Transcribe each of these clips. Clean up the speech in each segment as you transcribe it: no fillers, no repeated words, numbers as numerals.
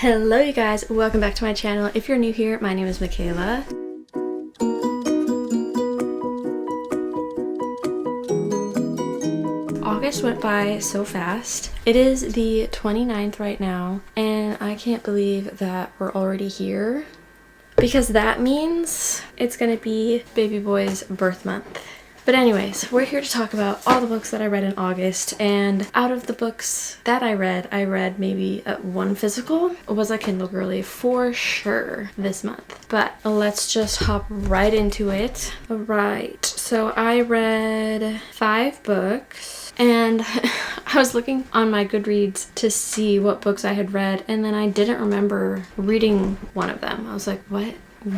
Hello you guys, welcome back to my channel. If you're new here, my name is Michaela. August went by so fast. It is the 29th right now, and I can't believe that we're already here because that means it's gonna be baby boy's birth month. But anyways, we're here to talk about all the books that I read in August, and out of the books that I read maybe one physical. Was a Kindle girly for sure this month. But let's just hop right into it. Alright, so I read 5 books, and I was looking on my Goodreads to see what books I had read, and then I didn't remember reading one of them. I was like, what?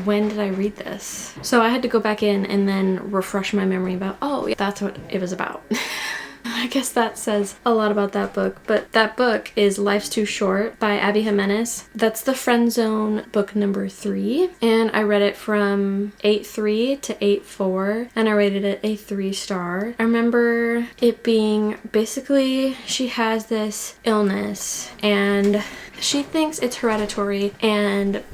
When did I read this? So I had to go back in and then refresh my memory about, oh, yeah, that's what it was about. I guess that says a lot about that book, but that book is Life's Too Short by Abby Jimenez. That's the Friend Zone book number 3, and I read it from 8.3 to 8.4, and I rated it a 3-star. I remember it being basically she has this illness and she thinks it's hereditary, and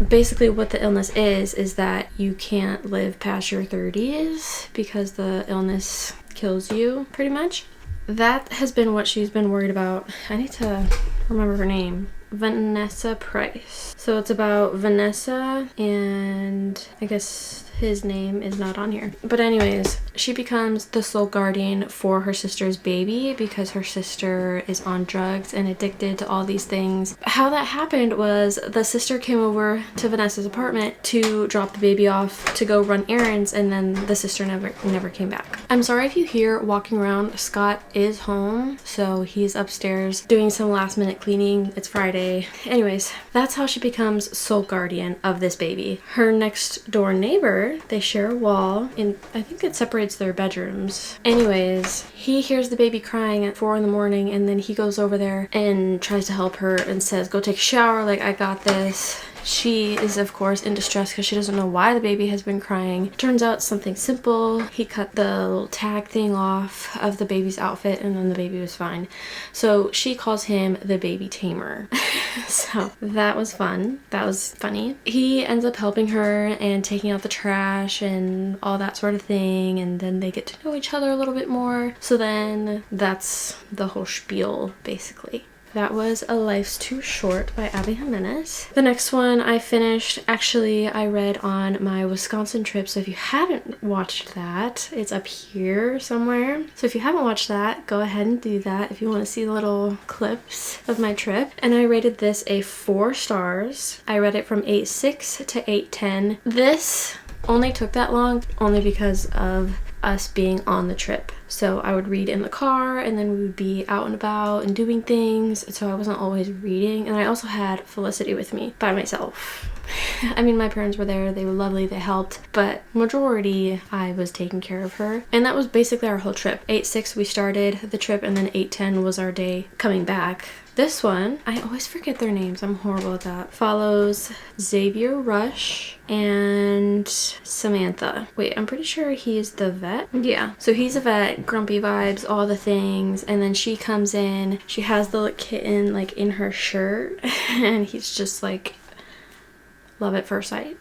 basically what the illness is that you can't live past your 30s because the illness kills you, pretty much. That has been what she's been worried about. I need to remember her name. Vanessa Price. So it's about Vanessa, and I guess his name is not on here. But anyways, she becomes the sole guardian for her sister's baby because her sister is on drugs and addicted to all these things. How that happened was the sister came over to Vanessa's apartment to drop the baby off to go run errands, and then the sister never came back. I'm sorry if you hear walking around. Scott is home, so he's upstairs doing some last minute cleaning. It's Friday. Anyways, that's how she becomes sole guardian of this baby. Her next door neighbor, they share a wall, and I think it separates their bedrooms. Anyways, he hears the baby crying at 4 in the morning, and then he goes over there and tries to help her and says, go take a shower, like, I got this. She is, of course, in distress because she doesn't know why the baby has been crying. Turns out something simple. He cut the little tag thing off of the baby's outfit, and then the baby was fine. So she calls him the baby tamer. So that was fun. That was funny. He ends up helping her and taking out the trash and all that sort of thing, and then they get to know each other a little bit more. So then that's the whole spiel, basically. That was A Life's Too Short by Abby Jimenez. The next one I finished, actually I read on my Wisconsin trip, so if you haven't watched that, it's up here somewhere. So if you haven't watched that, go ahead and do that if you want to see the little clips of my trip. And I rated this a 4 stars. I read it from 8.6 to 8.10. This only took that long only because of us being on the trip. So I would read in the car, and then we would be out and about and doing things, so I wasn't always reading. And I also had Felicity with me by myself. I mean, my parents were there, they were lovely, they helped, but majority I was taking care of her. And that was basically our whole trip. 8.6 we started the trip, and then 8.10 was our day coming back. This one, I always forget their names, I'm horrible at that, follows Xavier Rush and Samantha. Wait, I'm pretty sure he's the vet. Yeah, so he's a vet, grumpy vibes, all the things, and then she comes in, she has the kitten like in her shirt, and he's just like, love at first sight.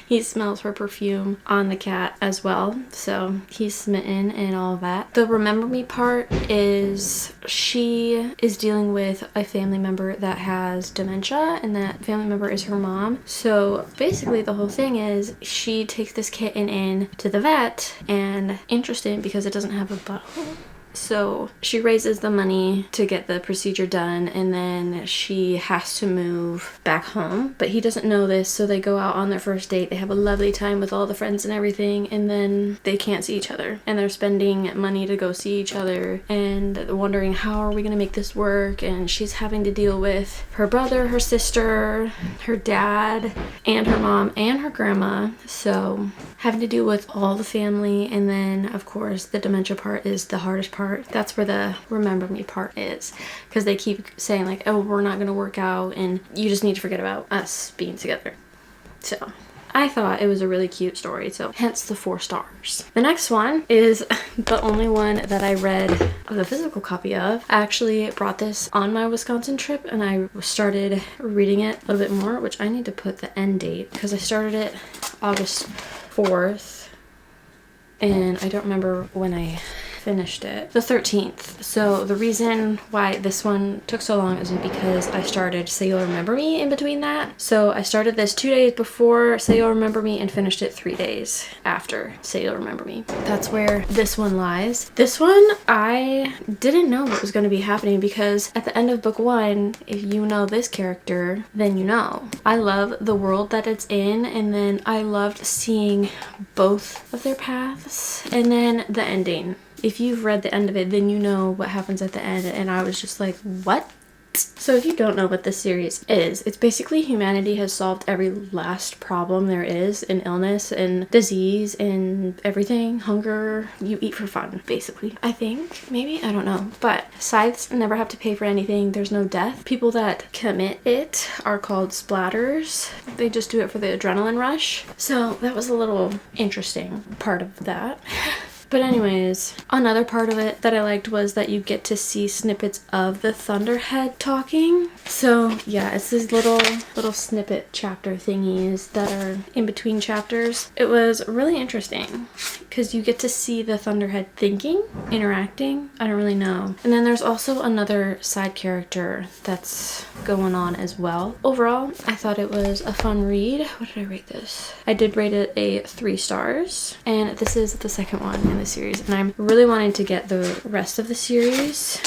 He smells her perfume on the cat as well, so he's smitten and all that. The remember me part is she is dealing with a family member that has dementia, and that family member is her mom. So basically the whole thing is she takes this kitten in to the vet, and interesting because it doesn't have a butthole. So she raises the money to get the procedure done, and then she has to move back home, but he doesn't know this. So they go out on their first date, they have a lovely time with all the friends and everything, and then they can't see each other, and they're spending money to go see each other and wondering, how are we gonna make this work? And she's having to deal with her brother, her sister, her dad, and her mom and her grandma, so having to deal with all the family. And then of course the dementia part is the hardest part. That's where the remember me part is, because they keep saying like, oh, we're not gonna work out and you just need to forget about us being together. So I thought it was a really cute story, so hence the 4 stars. The next one is the only one that I read the physical copy of. I actually brought this on my Wisconsin trip and I started reading it a little bit more, which I need to put the end date because I started it August 4th and I don't remember when I finished it. The 13th. So the reason why this one took so long is because I started Say You'll Remember Me in between that. So I started this 2 days before Say You'll Remember Me and finished it 3 days after Say You'll Remember Me. That's where this one lies. This one, I didn't know what was going to be happening because at the end of book 1, if you know this character, then you know. I love the world that it's in, and then I loved seeing both of their paths, and then the ending. If you've read the end of it, then you know what happens at the end, and I was just like, what? So if you don't know what this series is, it's basically humanity has solved every last problem there is in illness and disease and everything. Hunger, you eat for fun, basically. I think, maybe, I don't know. But scythes never have to pay for anything. There's no death. People that commit it are called splatters. They just do it for the adrenaline rush. So that was a little interesting part of that. But anyways, another part of it that I liked was that you get to see snippets of the Thunderhead talking. So yeah, it's these little snippet chapter thingies that are in between chapters. It was really interesting because you get to see the Thunderhead thinking, interacting. I don't really know. And then there's also another side character that's going on as well. Overall, I thought it was a fun read. What did I rate this? I did rate it a 3 stars, and this is the second one in the series, and I'm really wanting to get the rest of the series.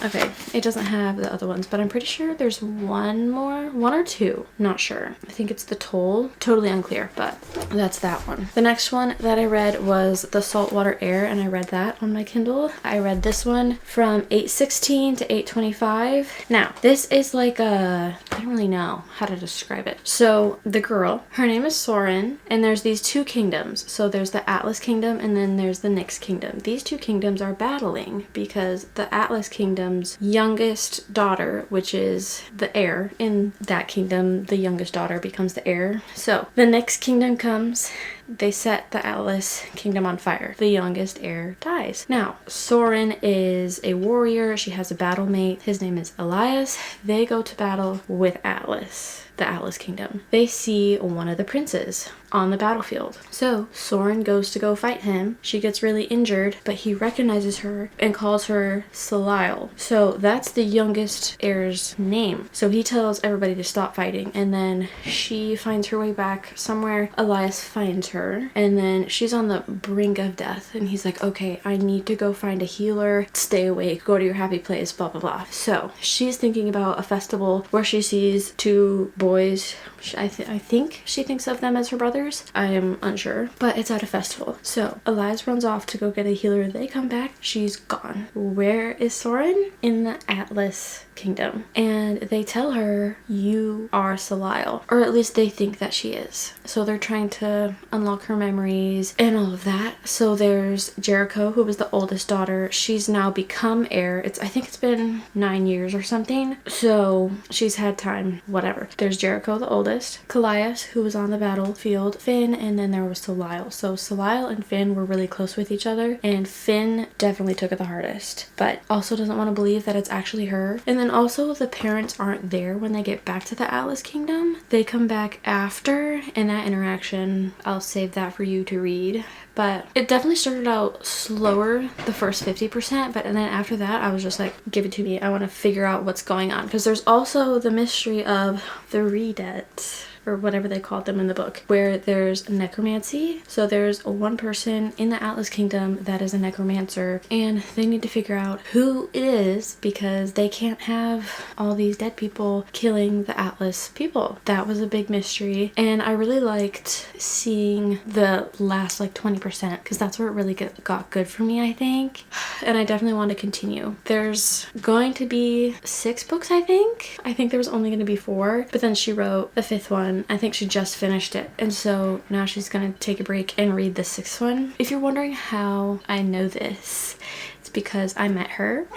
Okay, it doesn't have the other ones, but I'm pretty sure there's one or two. Not sure. I think it's The Toll. Totally unclear, but that's that one. The next one that I read was The Saltwater Air, and I read that on my Kindle. I read this one from 8:16 to 8:25. Now, this is like a, I don't really know how to describe it. So the girl, her name is Soren, and there's these 2 kingdoms. So there's the Atlas Kingdom and then there's the Nyx Kingdom. These 2 kingdoms are battling because the Atlas Kingdom's youngest daughter, which is the heir in that kingdom, the youngest daughter becomes the heir. So the Nyx Kingdom comes, they set the Atlas Kingdom on fire. The youngest heir dies. Now, Soren is a warrior. She has a battle mate. His name is Elias. They go to battle with Atlas, the Atlas Kingdom. They see one of the princes on the battlefield. So Soren goes to go fight him. She gets really injured, but he recognizes her and calls her Salile. So that's the youngest heir's name. So he tells everybody to stop fighting, and then she finds her way back somewhere. Elias finds her, and then she's on the brink of death, and he's like, okay, I need to go find a healer, stay awake, go to your happy place, blah blah blah. So she's thinking about a festival where she sees 2 boys. I think she thinks of them as her brothers. I am unsure, but it's at a festival. So Elias runs off to go get a healer. They come back. She's gone. Where is Soren? In the Atlas Kingdom. And they tell her, you are Salile, or at least they think that she is. So they're trying to unlock her memories and all of that. So there's Jericho, who was the oldest daughter. She's now become heir. I think it's been 9 years or something. So she's had time, whatever. There's Jericho, the oldest. Callias, who was on the battlefield. Finn, and then there was Salile. So Salile and Finn were really close with each other, and Finn definitely took it the hardest, but also doesn't want to believe that it's actually her. And then also the parents aren't there when they get back to the Atlas Kingdom. They come back after, and that interaction, I'll save that for you to read. But it definitely started out slower the first 50%, but and then after that I was just like, give it to me. I want to figure out what's going on, because there's also the mystery of the Redet, or whatever they called them in the book, where there's necromancy. So there's one person in the Atlas Kingdom that is a necromancer, and they need to figure out who it is because they can't have all these dead people killing the Atlas people. That was a big mystery, and I really liked seeing the last like 20% because that's where it really got good for me, I think. And I definitely want to continue. There's going to be 6 books, I think. I think there was only going to be 4, but then she wrote the 5th one. I think she just finished it, and so now she's gonna take a break and read the 6th one. If you're wondering how I know this, it's because I met her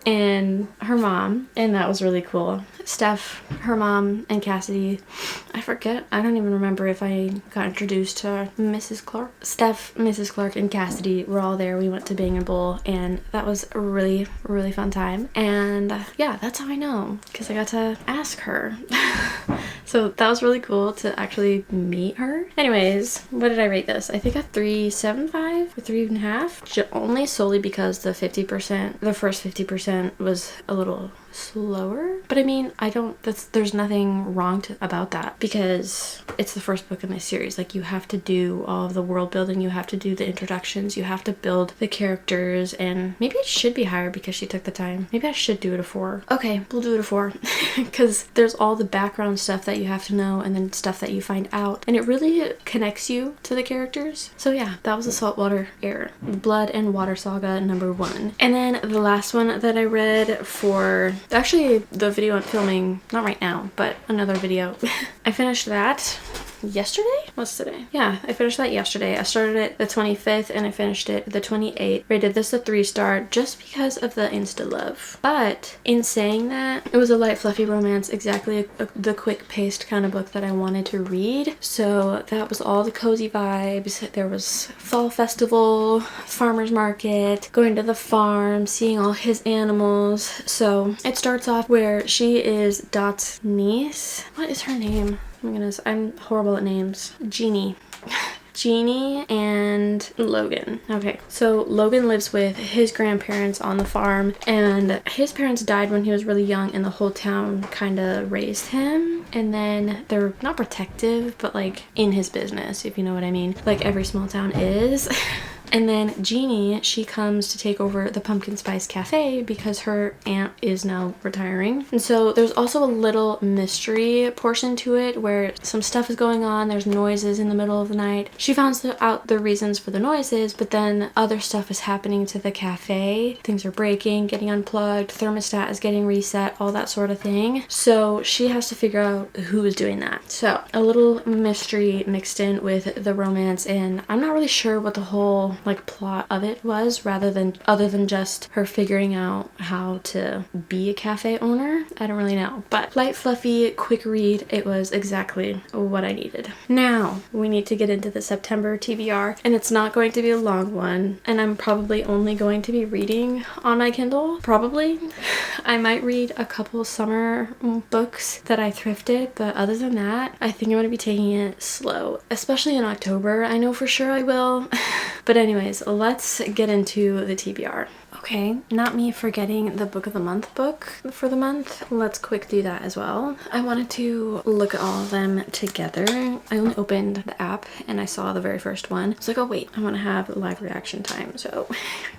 and her mom, and that was really cool. Steph, her mom, and Cassidy, I don't even remember if I got introduced to Mrs. Clark. Steph, Mrs. Clark, and Cassidy were all there. We went to Bang and Bowl, and that was a really, really fun time. And yeah, that's how I know, because I got to ask her. So that was really cool to actually meet her. Anyways, what did I rate this? I think a 3.75 or 3.5, only solely because the first 50% was a little slower. But I mean, there's nothing wrong about that, because it's the first book in this series. Like, you have to do all of the world building, you have to do the introductions, you have to build the characters, and maybe it should be higher because she took the time. Maybe I should do it a 4. Okay, we'll do it a 4 because there's all the background stuff that you have to know, and then stuff that you find out, and it really connects you to the characters. So yeah, that was the Saltwater Air, Blood and Water Saga #1. And then the last one that I read for actually the video I'm filming, not right now, but another video. I finished that yesterday? What's today? Yeah, I finished that yesterday. I started it the 25th and I finished it the 28th. Rated this a 3-star just because of the insta love. But in saying that, it was a light, fluffy romance, exactly the quick paced kind of book that I wanted to read. So that was all the cozy vibes. There was fall festival, farmer's market, going to the farm, seeing all his animals. So it starts off where she is Dot's niece. What is her name? Oh my goodness, I'm horrible at names. Jeannie. Jeannie and Logan. Okay, so Logan lives with his grandparents on the farm, and his parents died when he was really young, and the whole town kind of raised him. And then they're not protective, but like in his business, if you know what I mean. Like every small town is. And then Jeannie, she comes to take over the Pumpkin Spice Cafe because her aunt is now retiring. And so there's also a little mystery portion to it where some stuff is going on. There's noises in the middle of the night. She finds out the reasons for the noises, but then other stuff is happening to the cafe. Things are breaking, getting unplugged, thermostat is getting reset, all that sort of thing. So she has to figure out who is doing that. So a little mystery mixed in with the romance, and I'm not really sure what the whole like plot of it was, other than just her figuring out how to be a cafe owner. I don't really know, but light, fluffy, quick read. It was exactly what I needed. Now we need to get into the September TBR, and it's not going to be a long one, and I'm probably only going to be reading on my Kindle. Probably I might read a couple summer books that I thrifted, but other than that, I think I'm going to be taking it slow, especially in October. I know for sure I will. But anyways, let's get into the TBR. Okay, not me forgetting the book of the month book for the month. Let's quick do that as well. I wanted to look at all of them together. I only opened the app and I saw the very first one. I was like, oh wait, I want to have live reaction time. So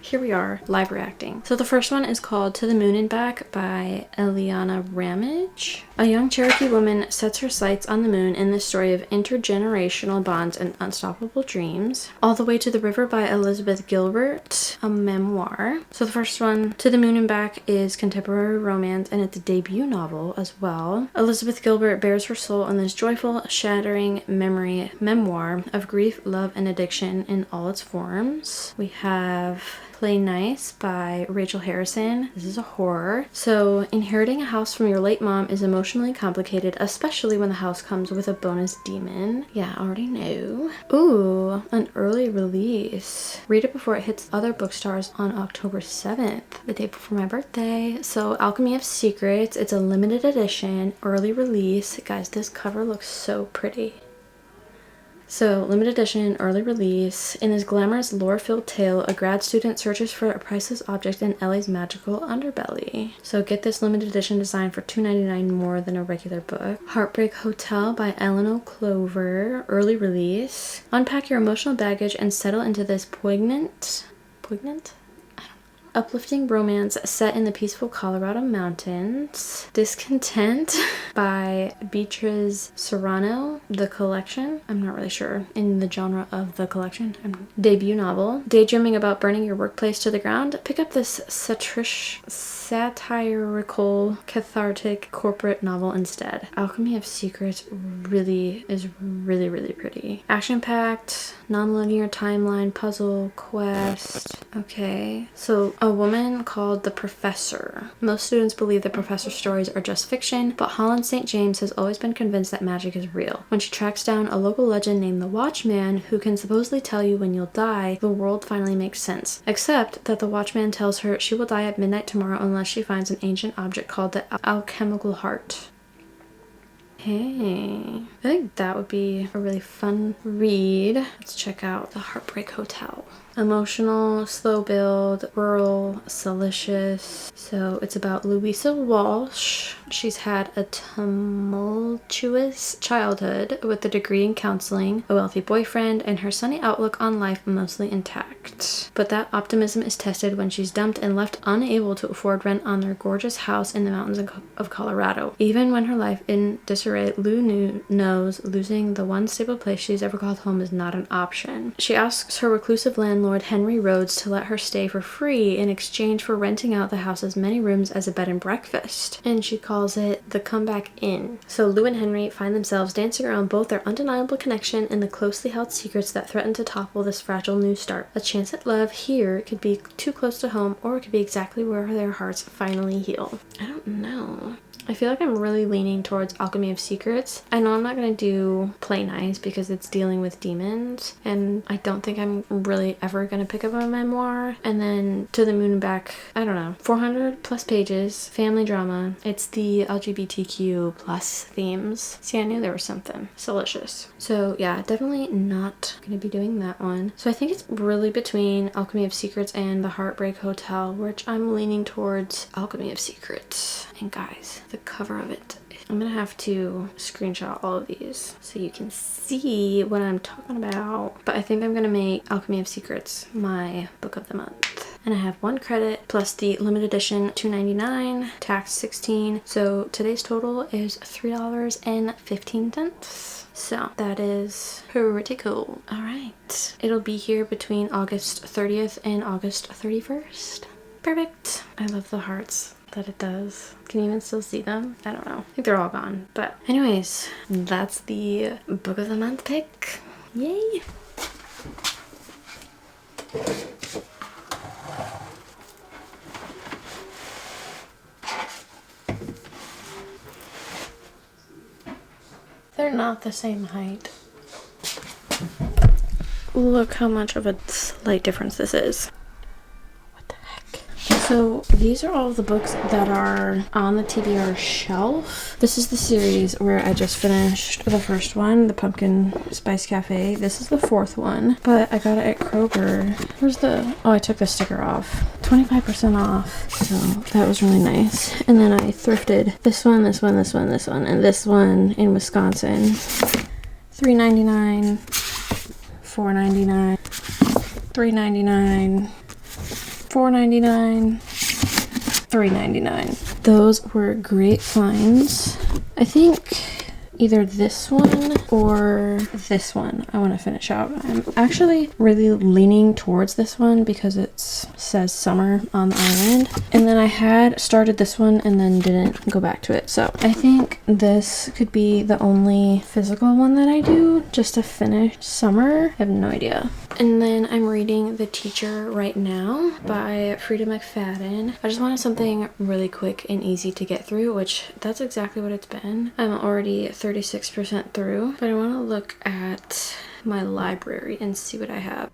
here we are, live reacting. So the first one is called To the Moon and Back by Eliana Ramage. A young Cherokee woman sets her sights on the moon in the story of intergenerational bonds and unstoppable dreams. All the Way to the River by Elizabeth Gilbert, a memoir. So the first one, To the Moon and Back, is contemporary romance, and it's a debut novel as well. Elizabeth Gilbert bears her soul on this joyful, shattering memoir of grief, love, and addiction in all its forms. We have Play Nice by Rachel Harrison. This is a horror. So inheriting a house from your late mom is emotionally complicated, especially when the house comes with a bonus demon. Yeah, I already know. Ooh, an early release. Read it before it hits other bookstores on October 7th, the day before my birthday. So Alchemy of Secrets. It's a limited edition, early release. Guys, this cover looks so pretty. So, limited edition, early release. In this glamorous, lore-filled tale, a grad student searches for a priceless object in LA's magical underbelly. So, get this limited edition design for $2.99 more than a regular book. Heartbreak Hotel by Eleanor Clover, early release. Unpack your emotional baggage and settle into this poignant? uplifting romance set in the peaceful Colorado mountains. Discontent by Beatriz Serrano. The collection, I'm not really sure in the genre of the collection. Debut novel. Daydreaming about burning your workplace to the ground? Pick up this satirical, cathartic corporate novel instead. Alchemy of Secrets is really pretty. Action-packed, non-linear timeline, puzzle, quest. Okay, so a woman called the Professor. Most students believe the Professor's stories are just fiction, but Holland St. James has always been convinced that magic is real. When she tracks down a local legend named the Watchman, who can supposedly tell you when you'll die, the world finally makes sense. Except that the Watchman tells her she will die at midnight tomorrow unless she finds an ancient object called the alchemical heart. Hey, I think that would be a really fun read. Let's check out The Heartbreak Hotel. Emotional, slow build, rural, salacious. So it's about Louisa Walsh. She's had a tumultuous childhood with a degree in counseling, a wealthy boyfriend, and her sunny outlook on life mostly intact. But that optimism is tested when she's dumped and left unable to afford rent on their gorgeous house in the mountains of Colorado. Even when her life in disarray, Lou knows losing the one stable place she's ever called home is not an option. She asks her reclusive landlord Henry Rhodes to let her stay for free in exchange for renting out the house's many rooms as a bed and breakfast, and she calls it the Comeback Inn. So Lou and Henry find themselves dancing around both their undeniable connection and the closely held secrets that threaten to topple this fragile new start. A chance at love here could be too close to home, or it could be exactly where their hearts finally heal. I don't know. I feel like I'm really leaning towards Alchemy of Secrets. I know I'm not going to do Play Nice because it's dealing with demons, and I don't think I'm really ever going to pick up a memoir. And then To the Moon and Back, I don't know, 400 plus pages, family drama. It's the LGBTQ plus themes. See, I knew there was something. It's delicious. So yeah, definitely not going to be doing that one. So I think it's really between Alchemy of Secrets and The Heartbreak Hotel, which I'm leaning towards Alchemy of Secrets. And guys, the cover of it, I'm gonna have to screenshot all of these so you can see what I'm talking about. But I think I'm gonna make Alchemy of Secrets my book of the month. And I have 1 credit plus the limited edition $2.99, tax $16. So today's total is $3.15. So that is pretty cool. All right, it'll be here between August 30th and August 31st. Perfect. I love the hearts that it does. Can you even still see them? I don't know. I think they're all gone. But anyways, that's the book of the month pick. Yay! They're not the same height. Look how much of a slight difference this is. So these are all of the books that are on the TBR shelf. This is the series where I just finished the first one, the Pumpkin Spice Cafe. This is the 4th one, but I got it at Kroger. Where's the... Oh, I took the sticker off. 25% off. So that was really nice. And then I thrifted this one, this one, this one, this one, and this one in Wisconsin. $3.99, $4.99, $3.99. $4.99, $3.99. Those were great finds. I think either this one or this one I want to finish out. I'm actually really leaning towards this one because it says summer on the island. And then I had started this one and then didn't go back to it. So I think this could be the only physical one that I do just to finish summer. I have no idea. And then I'm reading The Teacher right now by Frida McFadden. I just wanted something really quick and easy to get through, which that's exactly what it's been. I'm already 36% through, but I want to look at my library and see what I have.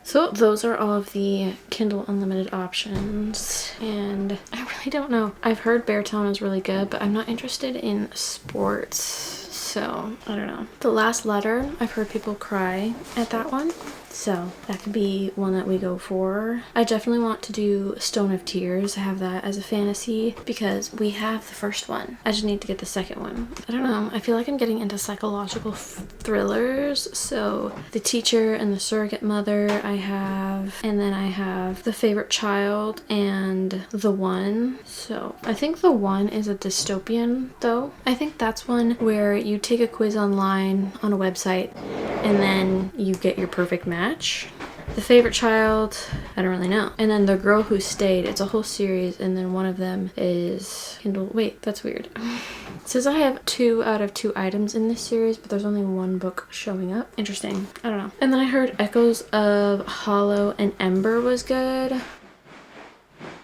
So those are all of the Kindle Unlimited options, and I really don't know. I've heard Beartown is really good, but I'm not interested in sports, so I don't know. The Last Letter, I've heard people cry at that one. So that could be one that we go for. I definitely want to do Stone of Tears. I have that as a fantasy because we have the first one. I just need to get the second one. I don't know. I feel like I'm getting into psychological thrillers. So The Teacher and the Surrogate Mother I have. And then I have The Favorite Child and The One. So I think The One is a dystopian though. I think that's one where you take a quiz online on a website and then you get your perfect match. The Favorite Child, I don't really know. And then The Girl Who Stayed, it's a whole series, and then one of them is Kindle. Wait, that's weird. It says I have 2 out of 2 items in this series, but there's only 1 book showing up. Interesting. I don't know. And then I heard Echoes of Hollow and Ember was good.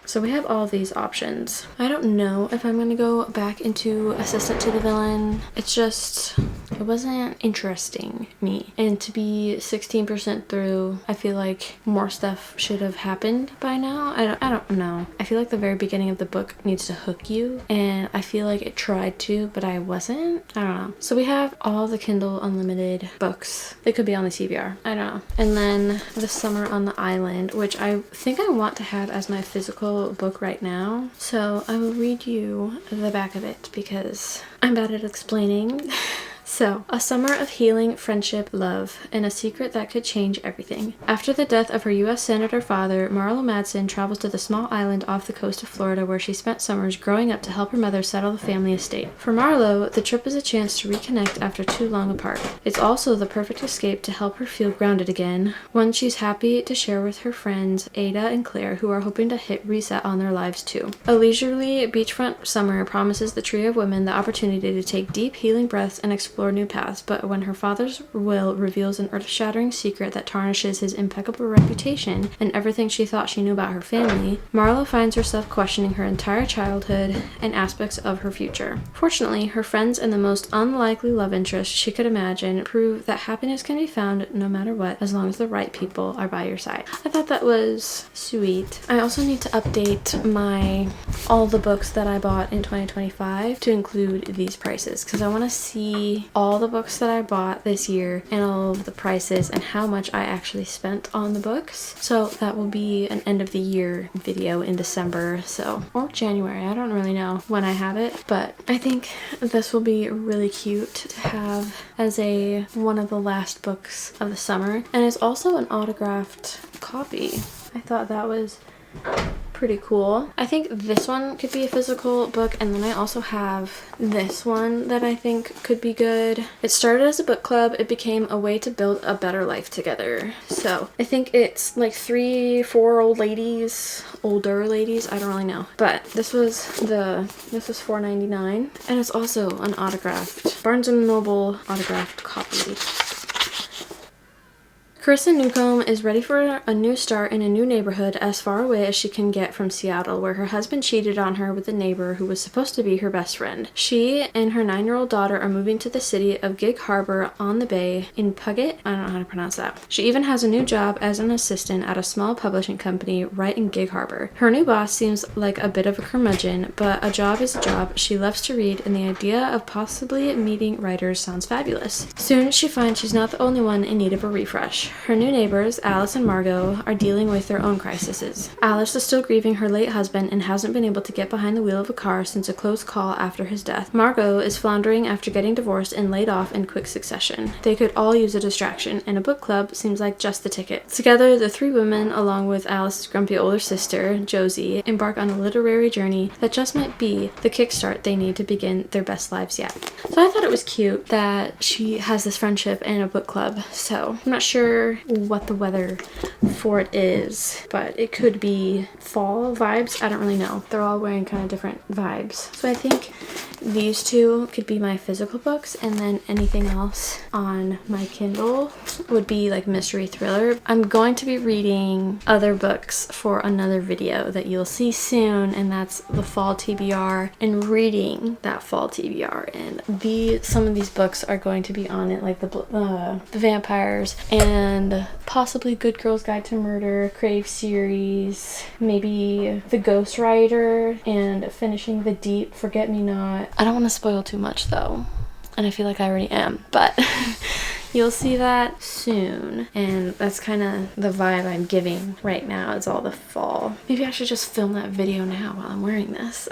So we have all these options. I don't know if I'm gonna go back into Assistant to the Villain. It's just, it wasn't interesting me. And to be 16% through, I feel like more stuff should have happened by now. I don't know. I feel like the very beginning of the book needs to hook you, and I feel like it tried to, but I wasn't. I don't know. So we have all the Kindle Unlimited books. They could be on the TBR. I don't know. And then The Summer on the Island, which I think I want to have as my physical book right now. So I will read you the back of it because I'm bad at explaining. So, a summer of healing, friendship, love, and a secret that could change everything. After the death of her U.S. Senator father, Marlo Madsen travels to the small island off the coast of Florida where she spent summers growing up to help her mother settle the family estate. For Marlo, the trip is a chance to reconnect after too long apart. It's also the perfect escape to help her feel grounded again, one she's happy to share with her friends Ada and Claire, who are hoping to hit reset on their lives too. A leisurely beachfront summer promises the trio of women the opportunity to take deep, healing breaths and explore new paths, but when her father's will reveals an earth-shattering secret that tarnishes his impeccable reputation and everything she thought she knew about her family, Marlo finds herself questioning her entire childhood and aspects of her future. Fortunately, her friends and the most unlikely love interest she could imagine prove that happiness can be found no matter what, as long as the right people are by your side. I thought that was sweet. I also need to update all the books that I bought in 2025 to include these prices, because I want to see all the books that I bought this year and all of the prices and how much I actually spent on the books. So that will be an end of the year video in December, or January. I don't really know when I have it, but I think this will be really cute to have as one of the last books of the summer. And it's also an autographed copy. I thought that was pretty cool. I think this one could be a physical book, and then I also have this one that I think could be good. It started as a book club. It became a way to build a better life together. So I think it's like 3-4 older ladies, I don't really know, but this was $4.99, and it's also an autographed Barnes & Noble autographed copy. Carissa Newcomb is ready for a new start in a new neighborhood as far away as she can get from Seattle, where her husband cheated on her with a neighbor who was supposed to be her best friend. She and her 9-year-old daughter are moving to the city of Gig Harbor on the Bay in Puget. I don't know how to pronounce that. She even has a new job as an assistant at a small publishing company right in Gig Harbor. Her new boss seems like a bit of a curmudgeon, but a job is a job. She loves to read, and the idea of possibly meeting writers sounds fabulous. Soon she finds she's not the only one in need of a refresh. Her new neighbors, Alice and Margot, are dealing with their own crises. Alice is still grieving her late husband and hasn't been able to get behind the wheel of a car since a close call after his death. Margot is floundering after getting divorced and laid off in quick succession. They could all use a distraction, and a book club seems like just the ticket. Together, the 3 women, along with Alice's grumpy older sister, Josie, embark on a literary journey that just might be the kickstart they need to begin their best lives yet. So I thought it was cute that she has this friendship and a book club. So I'm not sure what the weather for it is, but it could be fall vibes. I don't really know. They're all wearing kind of different vibes. So I think these 2 could be my physical books, and then anything else on my Kindle would be like mystery thriller. I'm going to be reading other books for another video that you'll see soon, and that's the fall TBR and reading that fall TBR. And some of these books are going to be on it, like the vampires and possibly Good Girl's Guide to Murder, Crave series, maybe The Ghostwriter, and finishing The Deep, Forget Me Not. I don't want to spoil too much though, and I feel like I already am, but you'll see that soon. And that's kind of the vibe I'm giving right now, is all the fall. Maybe I should just film that video now while I'm wearing this.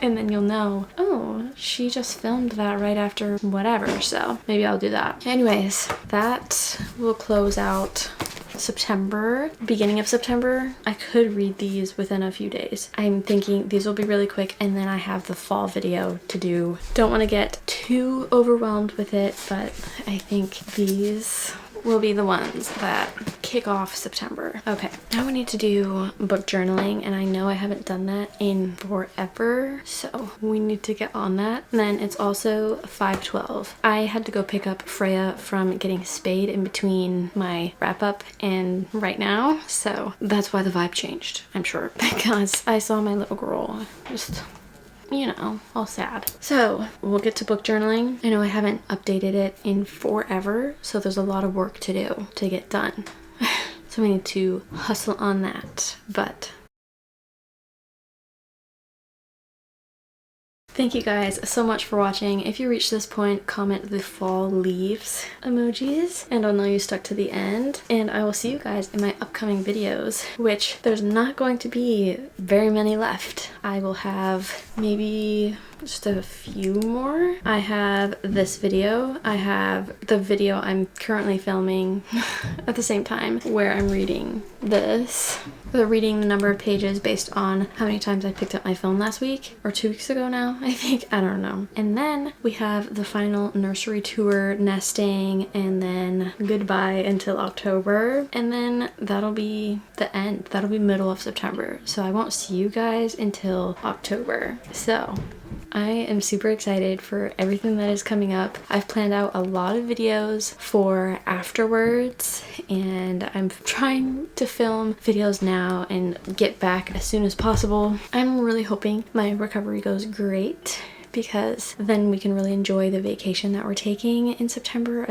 And then you'll know, oh, she just filmed that right after whatever. So maybe I'll do that. Anyways, that will close out September, beginning of September. I could read these within a few days. I'm thinking these will be really quick, and then I have the fall video to do. Don't want to get too overwhelmed with it, but I think these will be the ones that kick off September. Okay, now we need to do book journaling, and I know I haven't done that in forever, so we need to get on that. And then it's also 5/12. I had to go pick up Freya from getting spayed in between my wrap up and right now, so that's why the vibe changed, I'm sure, because I saw my little girl just, you know, all sad. So we'll get to book journaling. I know I haven't updated it in forever, so there's a lot of work to do to get done. So we need to hustle on that, but thank you guys so much for watching. If you reach this point, comment the fall leaves emojis, and I'll know you stuck to the end. And I will see you guys in my upcoming videos, which there's not going to be very many left. I will have maybe just a few more. I have this video. I have the video I'm currently filming at the same time where I'm reading this. They're reading the number of pages based on how many times I picked up my phone last week, or 2 weeks ago now, I think. I don't know. And then we have the final nursery tour, nesting, and then goodbye until October. And then that'll be the end. That'll be middle of September. So I won't see you guys until October. So I am super excited for everything that is coming up. I've planned out a lot of videos for afterwards, and I'm trying to film videos now and get back as soon as possible. I'm really hoping my recovery goes great, because then we can really enjoy the vacation that we're taking in September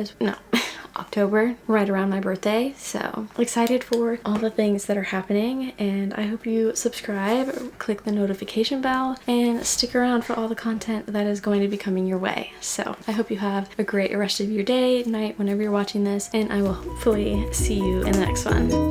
October, right around my birthday. So excited for all the things that are happening, and I hope you subscribe, click the notification bell, and stick around for all the content that is going to be coming your way. So I hope you have a great rest of your day, night, whenever you're watching this, and I will hopefully see you in the next one.